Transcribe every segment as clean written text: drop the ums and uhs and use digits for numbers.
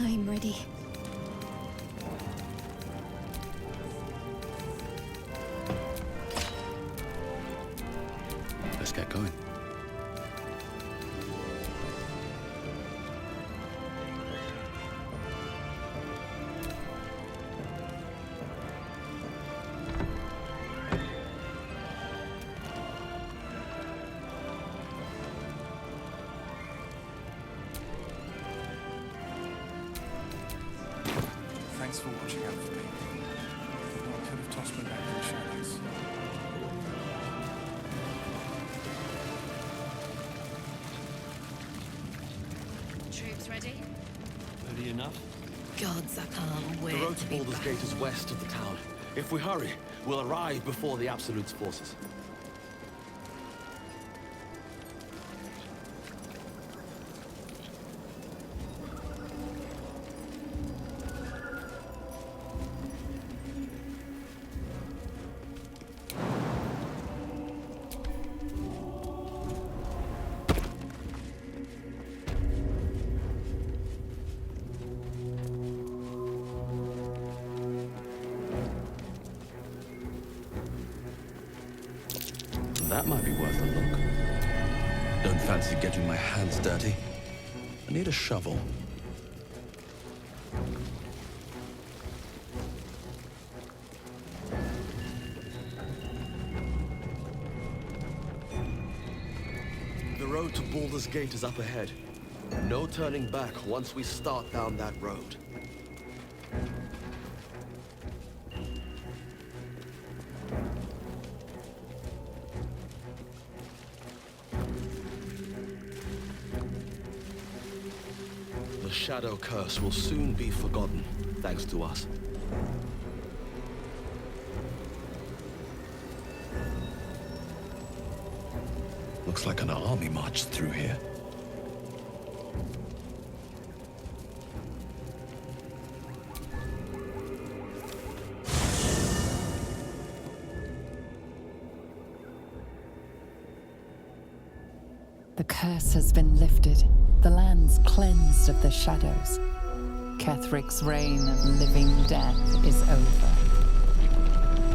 I'm ready. Let's get going. Thanks for watching out for me. I could have tossed me back in the shadows. Troops ready? Ready enough? Gods, I can't wait The road to to be Baldur's back. Gate is west of the town. If we hurry, we'll arrive before the Absolute's forces. That might be worth a look. Don't fancy getting my hands dirty. I need a shovel. The road to Baldur's Gate is up ahead. No turning back once we start down that road. The Shadow Curse will soon be forgotten, thanks to us. Looks like an army marched through here. The curse has been lifted, the lands cleansed of the shadows. Kethric's reign of living death is over.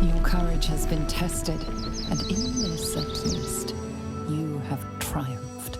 Your courage has been tested, and in this at least, you have triumphed.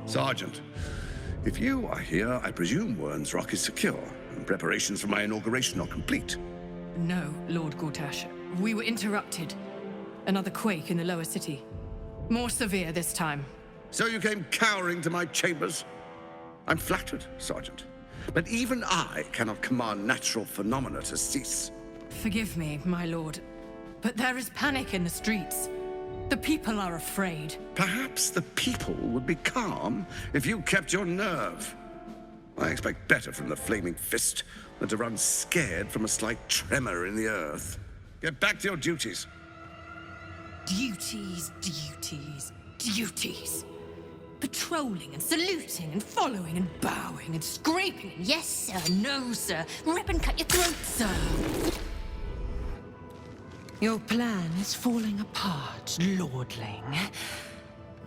Sergeant, if you are here, I presume Wyrm's Rock is secure, and preparations for my inauguration are complete. No, Lord Gortash. We were interrupted. Another quake in the lower city. More severe this time. So you came cowering to my chambers? I'm flattered, Sergeant. But even I cannot command natural phenomena to cease. Forgive me, my lord, but there is panic in the streets. The people are afraid. Perhaps the people would be calm if you kept your nerve. I expect better from the Flaming Fist than to run scared from a slight tremor in the earth. Get back to your duties. Duties, duties, duties. Patrolling and saluting and following and bowing and scraping. Yes, sir. No, sir. Rip and cut your throat, sir. Your plan is falling apart, lordling.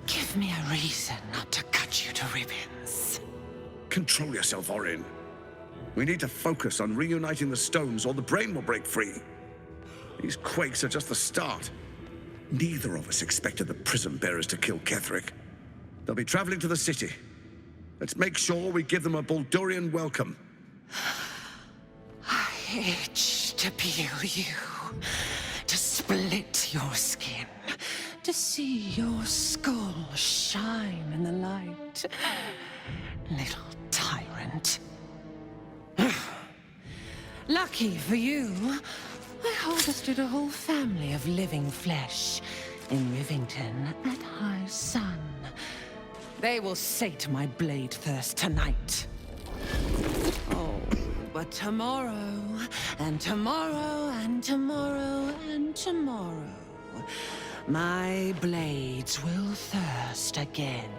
Give me a reason not to cut you to ribbons. Control yourself, Orin. We need to focus on reuniting the stones or the brain will break free. These quakes are just the start. Neither of us expected the Prism Bearers to kill Ketheric. They'll be traveling to the city. Let's make sure we give them a Baldurian welcome. I itch to peel you, to split your skin, to see your skull shine in the light. Little tyrant. Lucky for you, I harvested a whole family of living flesh in Rivington at high sun. They will sate my blade thirst tonight. Oh, but tomorrow, and tomorrow, and tomorrow, and tomorrow, my blades will thirst again.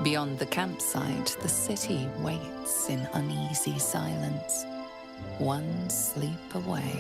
Beyond the campsite, the city waits in uneasy silence, one sleep away.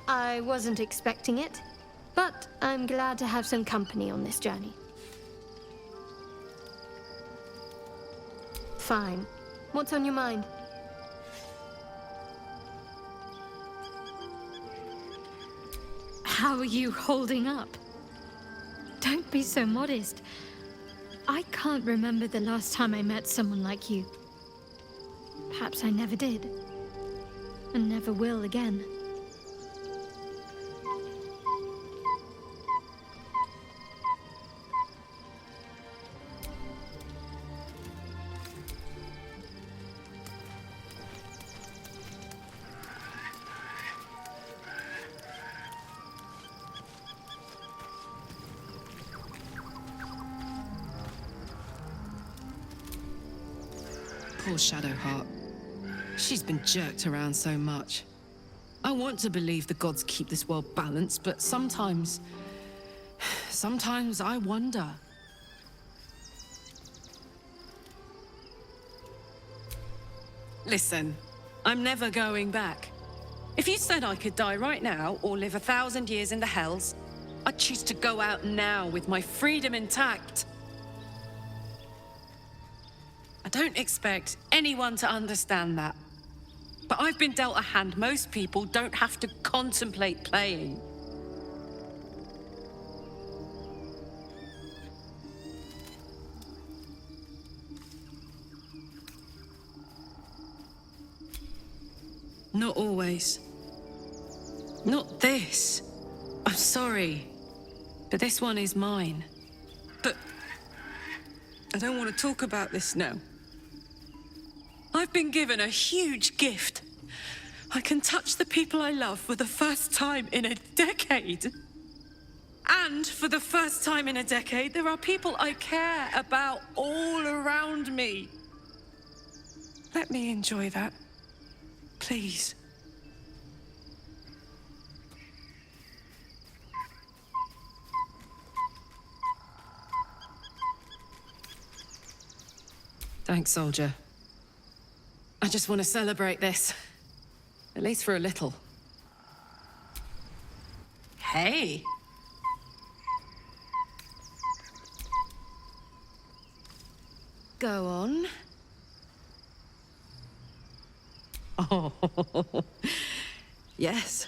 I wasn't expecting it, but I'm glad to have some company on this journey. Fine. What's on your mind? How are you holding up? Don't be so modest. I can't remember the last time I met someone like you. Perhaps I never did. And never will again. Poor Shadowheart. She's been jerked around so much. I want to believe the gods keep this world balanced, but sometimes I wonder. Listen, I'm never going back. If you said I could die right now or live 1,000 years in the Hells, I'd choose to go out now with my freedom intact. I don't expect anyone to understand that. But I've been dealt a hand most people don't have to contemplate playing. Not always. Not this. I'm sorry, but this one is mine. But I don't want to talk about this now. I've been given a huge gift. I can touch the people I love for the first time in a decade. And for the first time in a decade, there are people I care about all around me. Let me enjoy that, please. Thanks, soldier. I just want to celebrate this. At least for a little. Hey! Go on. Oh, yes.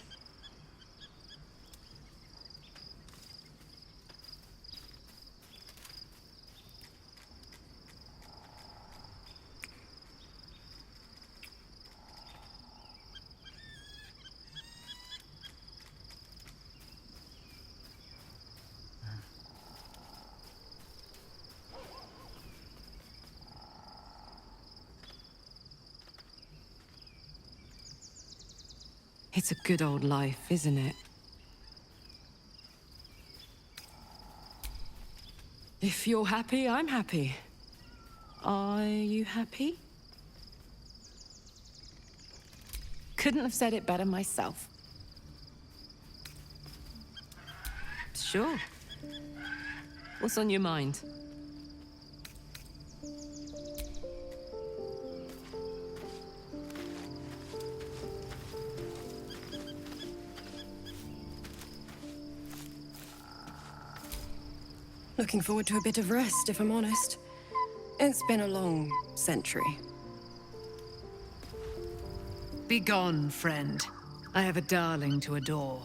It's a good old life, isn't it? If you're happy, I'm happy. Are you happy? Couldn't have said it better myself. Sure. What's on your mind? Looking forward to a bit of rest, if I'm honest. It's been a long century. Be gone, friend. I have a darling to adore.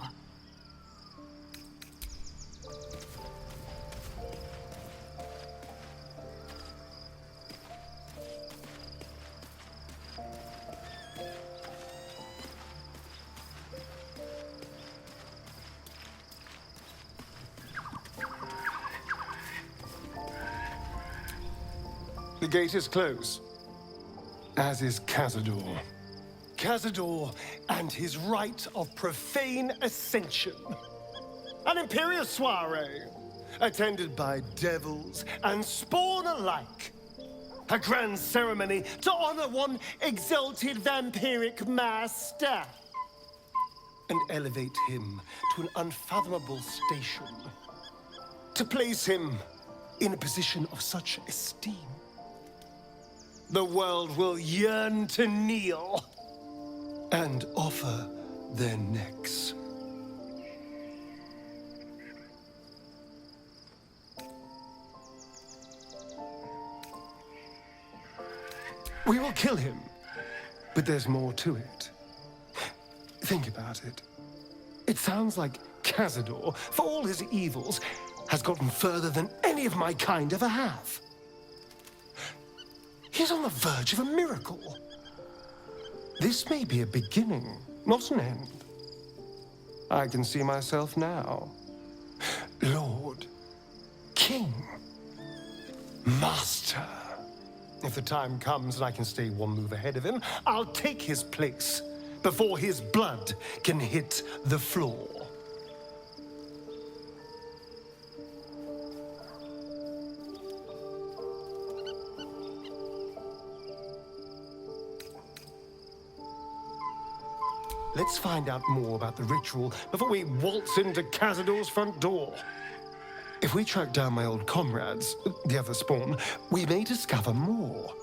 The gate is closed, as is Cazador. Cazador and his rite of profane ascension. An imperial soiree, attended by devils and spawn alike. A grand ceremony to honor one exalted vampiric master. And elevate him to an unfathomable station. To place him in a position of such esteem. The world will yearn to kneel and offer their necks. We will kill him, but there's more to it. Think about it. It sounds like Cazador, for all his evils, has gotten further than any of my kind ever have. He's on the verge of a miracle. This may be a beginning, not an end. I can see myself now. Lord, King, Master. If the time comes and I can stay one move ahead of him, I'll take his place before his blood can hit the floor. Let's find out more about the ritual before we waltz into Cazador's front door. If we track down my old comrades, the other spawn, we may discover more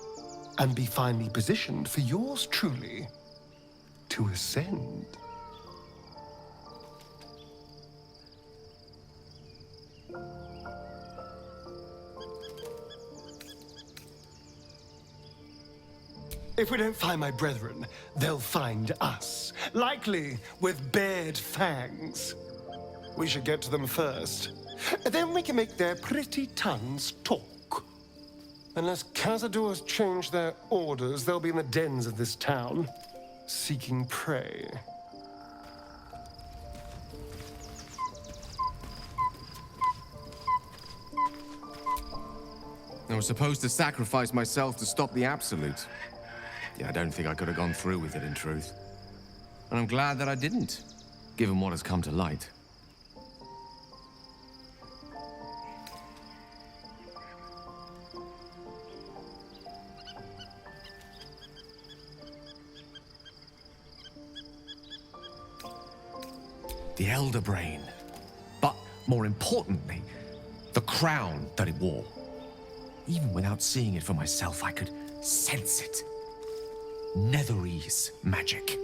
and be finely positioned for yours truly to ascend. If we don't find my brethren, they'll find us, likely with bared fangs. We should get to them first. Then we can make their pretty tongues talk. Unless Cazador's changed their orders, they'll be in the dens of this town, seeking prey. I was supposed to sacrifice myself to stop the Absolute. Yeah, I don't think I could have gone through with it, in truth. And I'm glad that I didn't, given what has come to light. The Elder Brain. But more importantly, the crown that it wore. Even without seeing it for myself, I could sense it. Netherese magic.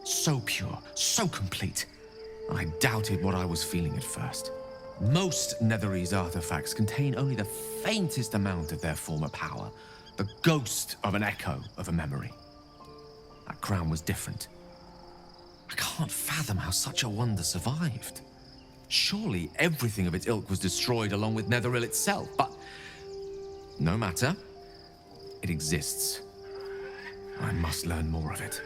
So pure, so complete. I doubted what I was feeling at first. Most Netherese artifacts contain only the faintest amount of their former power, the ghost of an echo of a memory. That crown was different. I can't fathom how such a wonder survived. Surely everything of its ilk was destroyed along with Netheril itself, but no matter. It exists. I must learn more of it.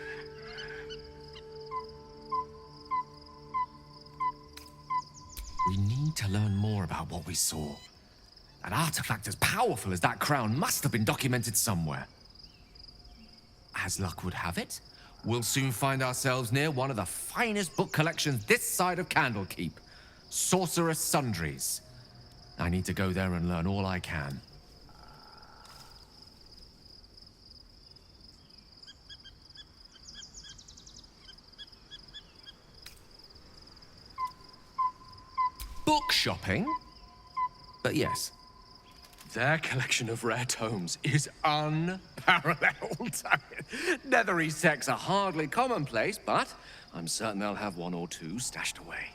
We need to learn more about what we saw. An artifact as powerful as that crown must have been documented somewhere. As luck would have it, we'll soon find ourselves near one of the finest book collections this side of Candlekeep. Sorceress Sundries. I need to go there and learn all I can. Book shopping? But yes, their collection of rare tomes is unparalleled. Netherese texts are hardly commonplace, but I'm certain they'll have one or two stashed away.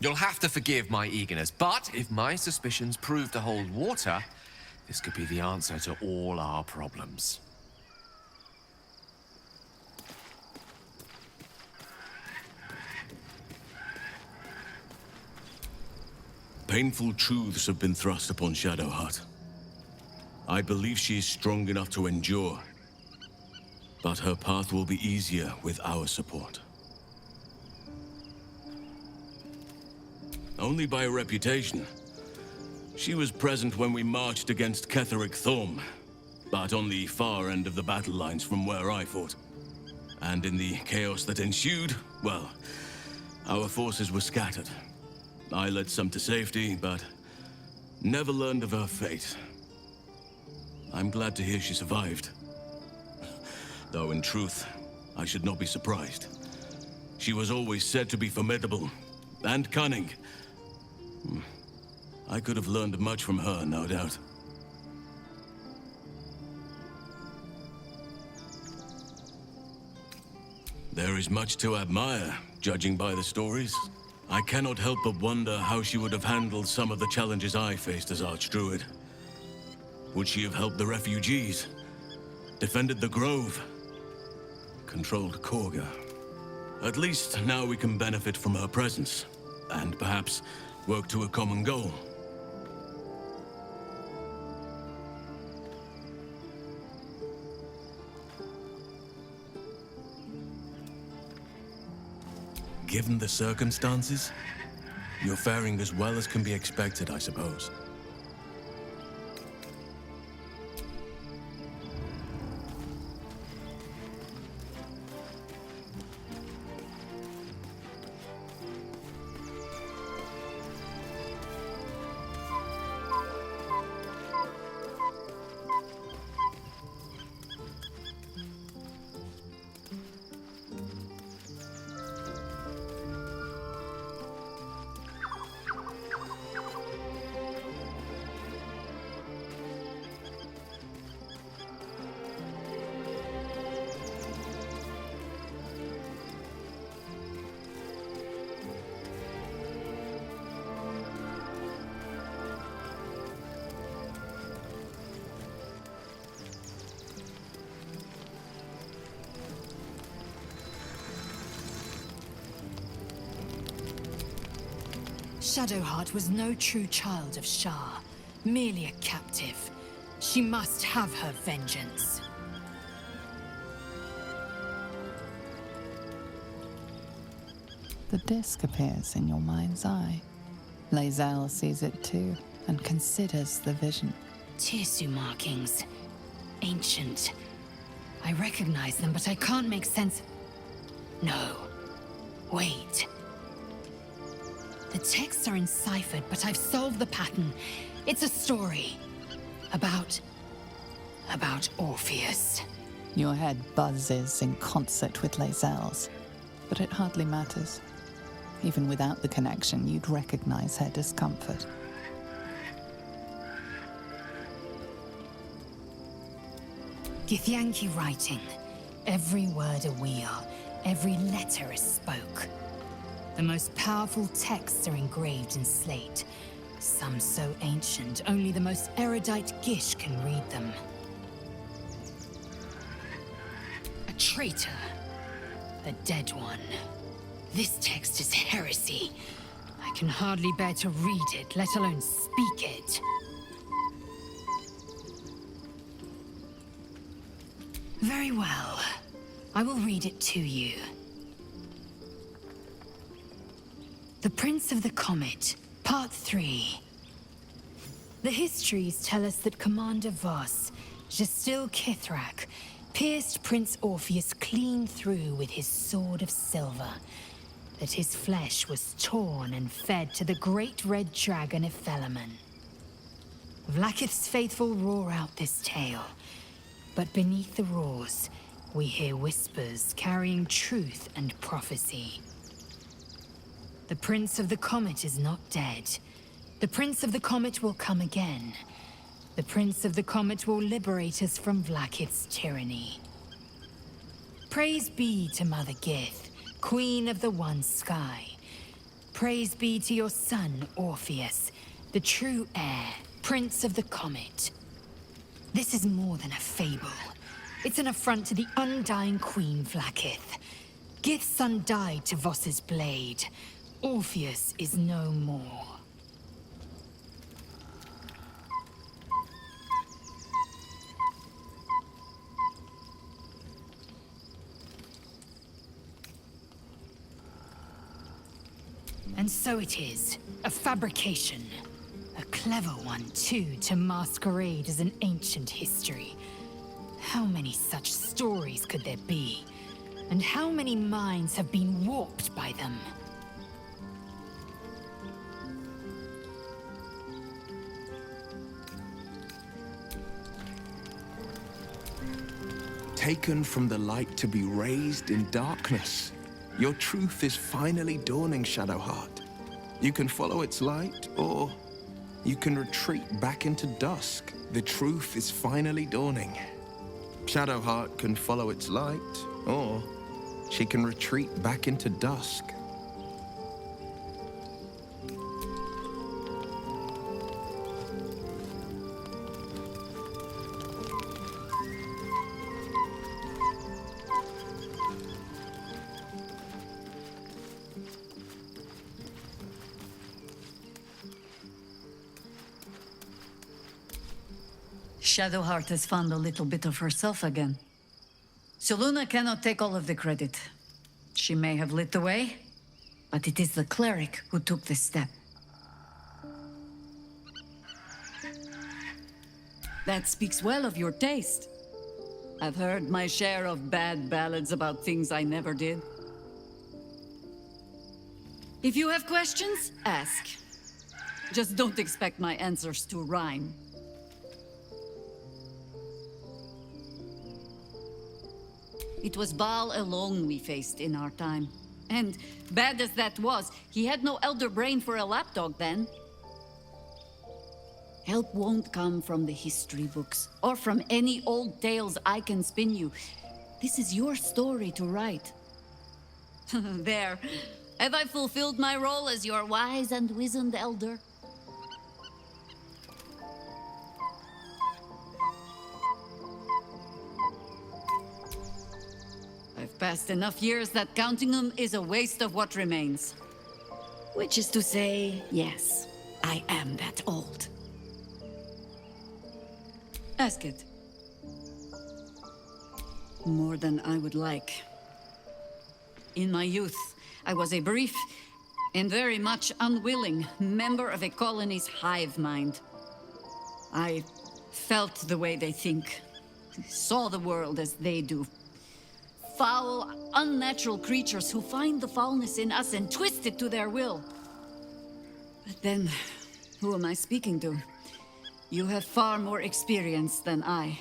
You'll have to forgive my eagerness, but if my suspicions prove to hold water, this could be the answer to all our problems. Painful truths have been thrust upon Shadowheart. I believe she is strong enough to endure, but her path will be easier with our support. Only by reputation. She was present when we marched against Ketheric Thorm, but on the far end of the battle lines from where I fought. And in the chaos that ensued, well, our forces were scattered. I led some to safety, but never learned of her fate. I'm glad to hear she survived. Though in truth, I should not be surprised. She was always said to be formidable and cunning. I could have learned much from her, no doubt. There is much to admire, judging by the stories. I cannot help but wonder how she would have handled some of the challenges I faced as Archdruid. Would she have helped the refugees? Defended the Grove? Controlled Korga? At least now we can benefit from her presence, and perhaps work to a common goal. Given the circumstances, you're faring as well as can be expected, I suppose. Shadowheart was no true child of Shah, merely a captive. She must have her vengeance. The disc appears in your mind's eye. Lae'zel sees it too, and considers the vision. Tirsu markings. Ancient. I recognize them, but I can't make sense. No, Wait. The texts are enciphered, but I've solved the pattern. It's a story. About Orpheus. Your head buzzes in concert with Lae'zel's, but it hardly matters. Even without the connection, you'd recognize her discomfort. Githyanki writing. Every word a wheel, every letter a spoke. The most powerful texts are engraved in slate. Some so ancient, only the most erudite Gish can read them. A traitor. The dead one. This text is heresy. I can hardly bear to read it, let alone speak it. Very well. I will read it to you. The Prince of the Comet, Part 3. The histories tell us that Commander Voss, Gestil Kithrak, pierced Prince Orpheus clean through with his sword of silver, that his flesh was torn and fed to the great red dragon of Felaman. Vlaakith's faithful roar out this tale, but beneath the roars, we hear whispers carrying truth and prophecy. The Prince of the Comet is not dead. The Prince of the Comet will come again. The Prince of the Comet will liberate us from Vlaakith's tyranny. Praise be to Mother Gith, Queen of the One Sky. Praise be to your son, Orpheus, the true heir, Prince of the Comet. This is more than a fable. It's an affront to the undying Queen Vlaakith. Gith's son died to Voss's blade. Orpheus is no more. And so it is. A fabrication. A clever one, too, to masquerade as an ancient history. How many such stories could there be? And how many minds have been warped by them? Taken from the light to be raised in darkness. Your truth is finally dawning, Shadowheart. You can follow its light, or you can retreat back into dusk. The truth is finally dawning. Shadowheart can follow its light, or she can retreat back into dusk. Shadowheart has found a little bit of herself again. Selûne cannot take all of the credit. She may have lit the way, but it is the cleric who took this step. That speaks well of your taste. I've heard my share of bad ballads about things I never did. If you have questions, ask. Just don't expect my answers to rhyme. It was Baal alone we faced in our time. And, bad as that was, he had no elder brain for a lapdog then. Help won't come from the history books, or from any old tales I can spin you. This is your story to write. There. Have I fulfilled my role as your wise and wizened elder? I've passed enough years that counting them is a waste of what remains. Which is to say, yes, I am that old. Ask it. More than I would like. In my youth, I was a brief and very much unwilling member of a colony's hive mind. I felt the way they think, saw the world as they do. foul, unnatural creatures who find the foulness in us and twist it to their will. But then, who am I speaking to? You have far more experience than I.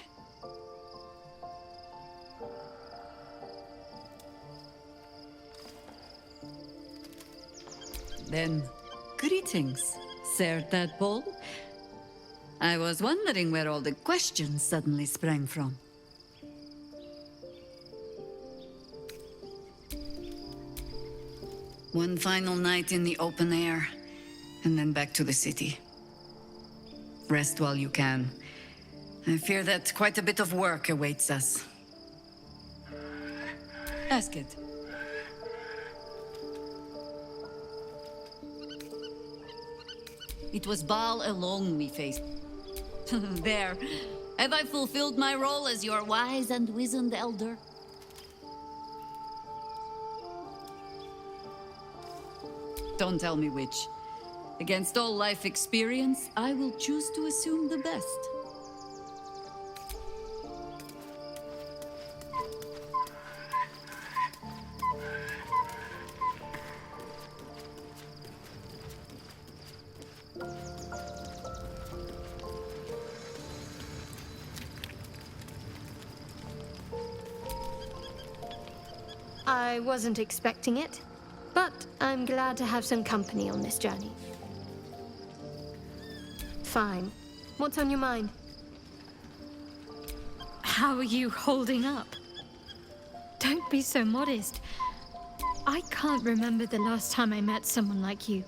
Then, greetings, Sir Tadpole. I was wondering where all the questions suddenly sprang from. One final night in the open air, and then back to the city. Rest while you can. I fear that quite a bit of work awaits us. Ask it. It was Baal alone we faced. There. Have I fulfilled my role as your wise and wizened elder? Don't tell me which. Against all life experience, I will choose to assume the best. I wasn't expecting it, but I'm glad to have some company on this journey. Fine. What's on your mind? How are you holding up? Don't be so modest. I can't remember the last time I met someone like you.